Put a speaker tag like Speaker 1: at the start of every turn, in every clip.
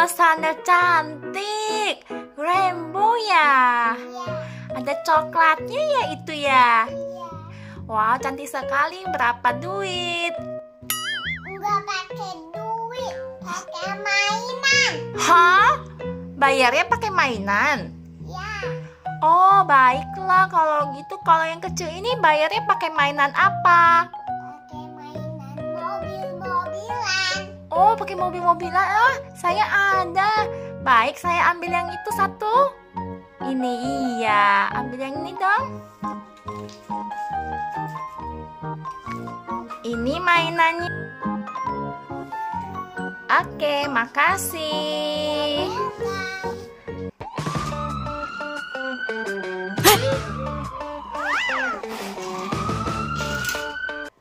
Speaker 1: Wow, sandal cantik. Rainbow ya. Ada coklatnya ya itu ya. Wow, cantik sekali. Berapa duit?
Speaker 2: Enggak pakai duit, pakai mainan.
Speaker 1: Hah? Bayarnya pakai mainan?
Speaker 2: Ya,
Speaker 1: Oh, baiklah kalau gitu. Kalau yang kecil ini bayarnya pakai mainan apa?
Speaker 2: pakai mainan mobil-mobilan.
Speaker 1: Oh, pakai mobil-mobilan. Ah, saya ada. Baik, saya ambil yang itu satu. Ini iya. Ambil yang ini dong. Ini mainannya. Oke, makasih.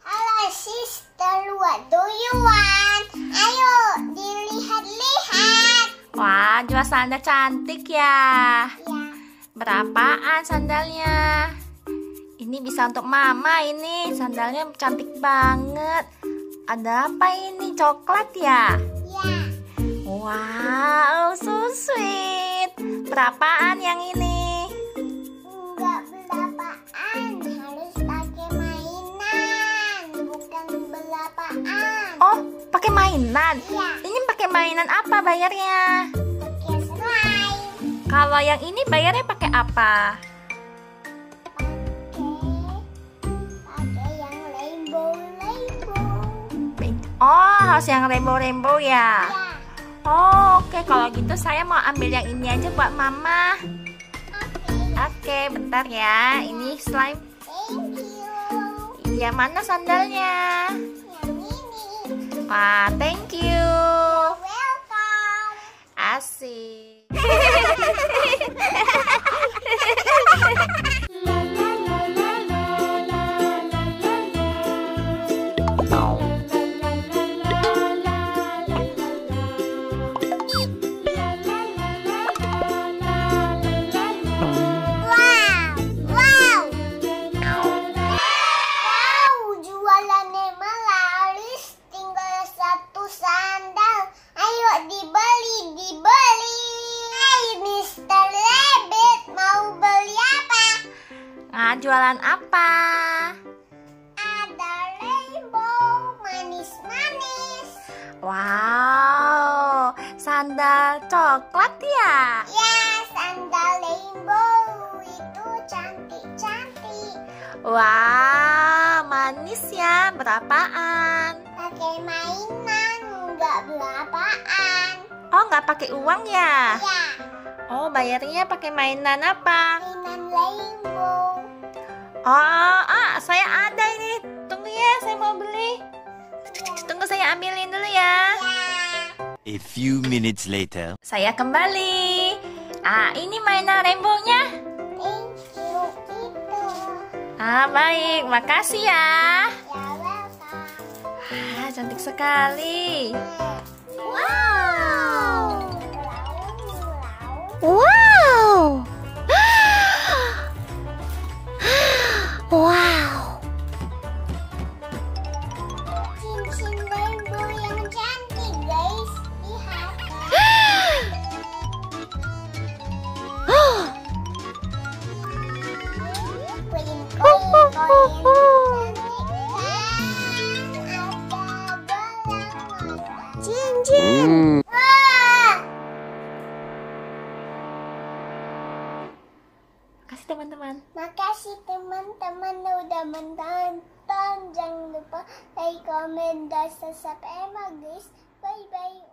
Speaker 2: Halo sister, what do you want? Ayo dilihat-lihat.
Speaker 1: Wah, jual sandal cantik ya.
Speaker 2: Ya,
Speaker 1: Berapaan sandalnya? Ini bisa untuk mama ini. Sandalnya cantik banget. Ada apa ini? Coklat ya?
Speaker 2: ya,
Speaker 1: Wow, so sweet. Berapaan yang ini?
Speaker 2: enggak berapaan. Harus pakai mainan, bukan berapaan.
Speaker 1: Oh, pakai mainan.
Speaker 2: Iya.
Speaker 1: Ini pakai mainan apa bayarnya?
Speaker 2: Pakai slime.
Speaker 1: Kalau yang ini bayarnya pakai apa?
Speaker 2: Pakai yang rainbow.
Speaker 1: Oh, harus yang rainbow-rainbow ya?
Speaker 2: Ya,
Speaker 1: Oh, oke. Kalau gitu saya mau ambil yang ini aja buat mama.
Speaker 2: oke.
Speaker 1: Oke, bentar ya. Ini slime.
Speaker 2: Thank you.
Speaker 1: Iya, mana sandalnya?
Speaker 2: Yang ini.
Speaker 1: Wah, thank you.
Speaker 2: Welcome.
Speaker 1: Asik.
Speaker 2: Wow. Wow, jualannya laris, tinggal satu sandal. Ayo dibeli. Hai Mr. Rabbit, mau beli apa?
Speaker 1: Nah, jualan apa?
Speaker 2: Ada rainbow, manis-manis.
Speaker 1: Wow, sandal coklat ya?
Speaker 2: Ya, sandal rainbow itu cantik-cantik.
Speaker 1: Wah, manis ya. Berapaan?
Speaker 2: Pakai mainan, nggak berapaan.
Speaker 1: Oh, nggak pakai uang ya?
Speaker 2: Ya,
Speaker 1: Oh, bayarnya pakai mainan apa?
Speaker 2: mainan rainbow.
Speaker 1: Oh, saya ada ini. Tunggu ya, saya mau beli. Tunggu saya ambilin dulu ya.
Speaker 2: Ya,
Speaker 3: A few minutes later.
Speaker 1: Saya kembali. Ah, ini mainan rainbow-nya.
Speaker 2: thank you itu.
Speaker 1: Ah, baik. Makasih ya.
Speaker 2: Ya, welcome.
Speaker 1: Ah, cantik sekali.
Speaker 2: Wow.
Speaker 4: Wow! Wow!
Speaker 2: Cincin rainbow yang cantik, guys. Lihat.
Speaker 4: Cincin!
Speaker 1: Kasih teman-teman.
Speaker 2: Makasih teman-teman udah menonton. Jangan lupa like, komen, dan subscribe guys. Bye bye.